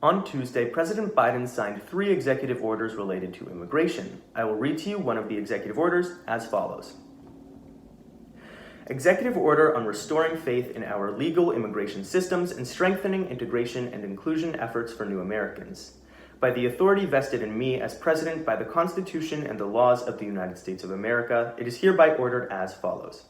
On Tuesday, President Biden signed 3 executive orders related to immigration. I will read to you one of the executive orders as follows. Executive Order on Restoring Faith in Our Legal Immigration Systems and Strengthening Integration and Inclusion Efforts for New Americans. By the authority vested in me as President by the Constitution and the laws of the United States of America, it is hereby ordered as follows.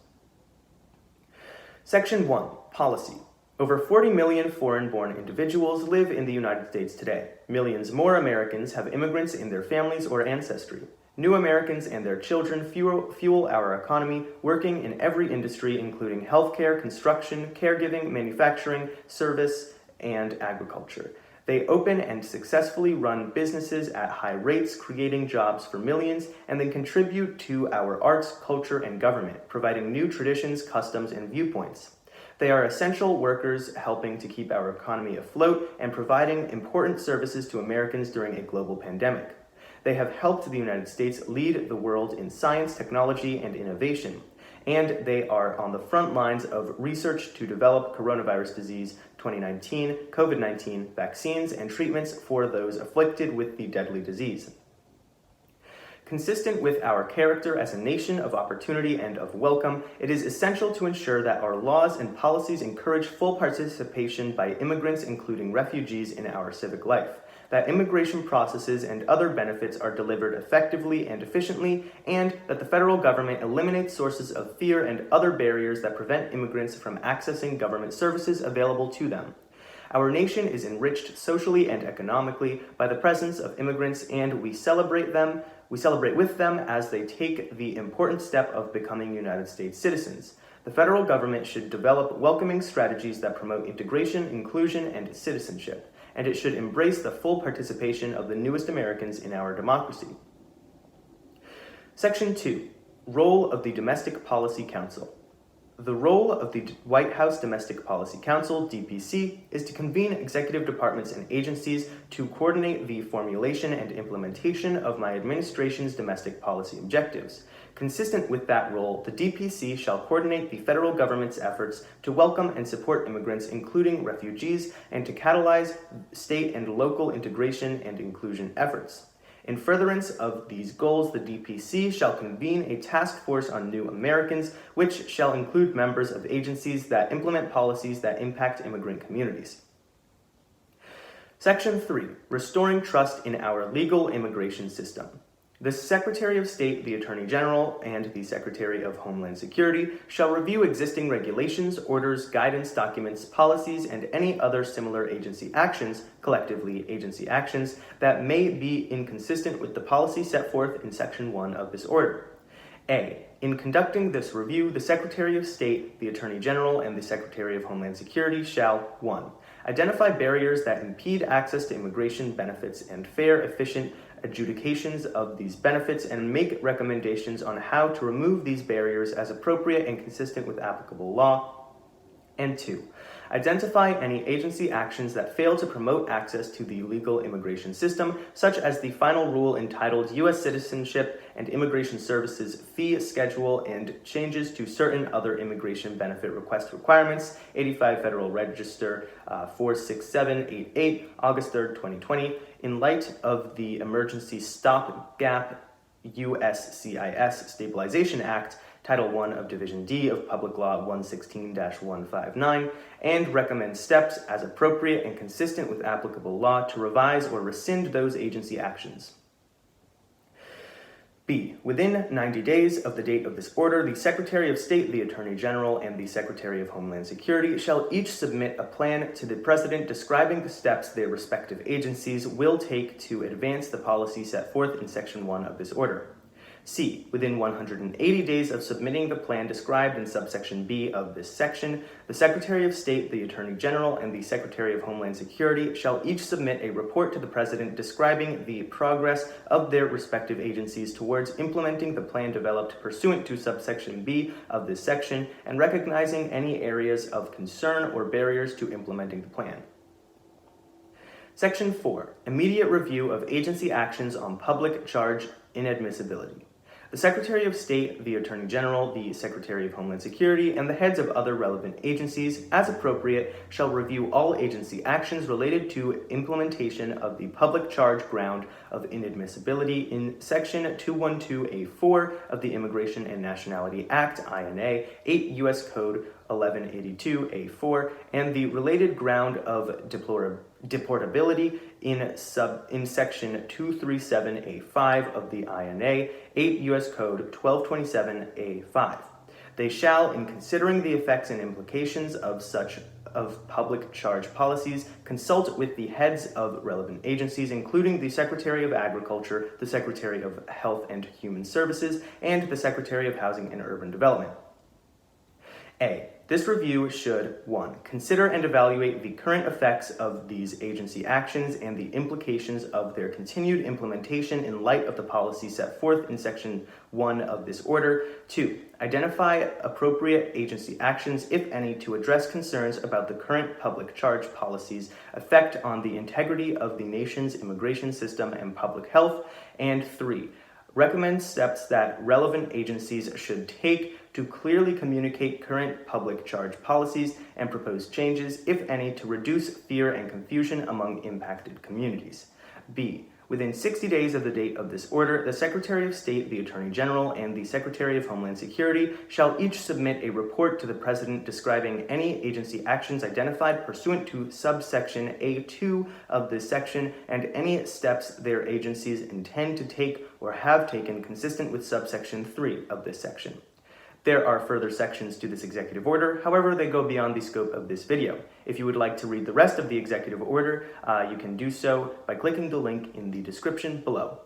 Section 1. Policy. Over 40 million foreign-born individuals live in the United States today. Millions more Americans have immigrants in their families or ancestry. New Americans and their children fuel our economy, working in every industry including healthcare, construction, caregiving, manufacturing, service, and agriculture. They open and successfully run businesses at high rates, creating jobs for millions, and then contribute to our arts, culture, and government, providing new traditions, customs, and viewpoints. They are essential workers helping to keep our economy afloat and providing important services to Americans during a global pandemic. They have helped the United States lead the world in science, technology, and innovation. And they are on the front lines of research to develop coronavirus disease 2019, COVID-19 vaccines, and treatments for those afflicted with the deadly disease. Consistent with our character as a nation of opportunity and of welcome, it is essential to ensure that our laws and policies encourage full participation by immigrants, including refugees, in our civic life, that immigration processes and other benefits are delivered effectively and efficiently, and that the federal government eliminates sources of fear and other barriers that prevent immigrants from accessing government services available to them. Our nation is enriched socially and economically by the presence of immigrants, and we celebrate with them as they take the important step of becoming United States citizens. The federal government should develop welcoming strategies that promote integration, inclusion, and citizenship, and it should embrace the full participation of the newest Americans in our democracy. Section 2. Role of the Domestic Policy Council. The role of the White House Domestic Policy Council, DPC, is to convene executive departments and agencies to coordinate the formulation and implementation of my administration's domestic policy objectives. Consistent with that role, the DPC shall coordinate the federal government's efforts to welcome and support immigrants, including refugees, and to catalyze state and local integration and inclusion efforts. In furtherance of these goals, the DPC shall convene a task force on new Americans, which shall include members of agencies that implement policies that impact immigrant communities. Section 3. Restoring Trust in Our Legal Immigration System. The Secretary of State, the Attorney General, and the Secretary of Homeland Security shall review existing regulations, orders, guidance documents, policies, and any other similar agency actions, collectively agency actions, that may be inconsistent with the policy set forth in Section 1 of this order. A. In conducting this review, the Secretary of State, the Attorney General, and the Secretary of Homeland Security shall 1. Identify barriers that impede access to immigration benefits and fair, efficient adjudications of these benefits, and make recommendations on how to remove these barriers as appropriate and consistent with applicable law. And 2. Identify any agency actions that fail to promote access to the legal immigration system, such as the final rule entitled U.S. Citizenship and Immigration Services Fee Schedule and changes to certain other immigration benefit request requirements, 85 Federal Register 46788, August 3rd, 2020, in light of the Emergency Stopgap USCIS Stabilization Act, Title I of Division D of Public Law 116-159, and recommend steps as appropriate and consistent with applicable law to revise or rescind those agency actions. B. Within 90 days of the date of this order, the Secretary of State, the Attorney General, and the Secretary of Homeland Security shall each submit a plan to the President describing the steps their respective agencies will take to advance the policy set forth in Section 1 of this order. C. Within 180 days of submitting the plan described in subsection B of this section, the Secretary of State, the Attorney General, and the Secretary of Homeland Security shall each submit a report to the President describing the progress of their respective agencies towards implementing the plan developed pursuant to subsection B of this section and recognizing any areas of concern or barriers to implementing the plan. Section 4. Immediate review of agency actions on public charge inadmissibility. The Secretary of State, the Attorney General, the Secretary of Homeland Security, and the heads of other relevant agencies, as appropriate, shall review all agency actions related to implementation of the public charge ground of inadmissibility in Section 212A4 of the Immigration and Nationality Act, INA, 8 U.S. Code 1182A4, and the related ground of deportability in Section 237A5 of the INA, 8 U.S. Code 1227A5. They shall, in considering the effects and implications of public charge policies, consult with the heads of relevant agencies, including the Secretary of Agriculture, the Secretary of Health and Human Services, and the Secretary of Housing and Urban Development. A. This review should 1. Consider and evaluate the current effects of these agency actions and the implications of their continued implementation in light of the policy set forth in Section 1 of this order. 2. Identify appropriate agency actions, if any, to address concerns about the current public charge policies' effect on the integrity of the nation's immigration system and public health. And 3. Recommend steps that relevant agencies should take to clearly communicate current public charge policies and propose changes, if any, to reduce fear and confusion among impacted communities. B. Within 60 days of the date of this order, the Secretary of State, the Attorney General, and the Secretary of Homeland Security shall each submit a report to the President describing any agency actions identified pursuant to subsection A2 of this section and any steps their agencies intend to take or have taken consistent with subsection 3 of this section. There are further sections to this executive order, however, they go beyond the scope of this video. If you would like to read the rest of the executive order, you can do so by clicking the link in the description below.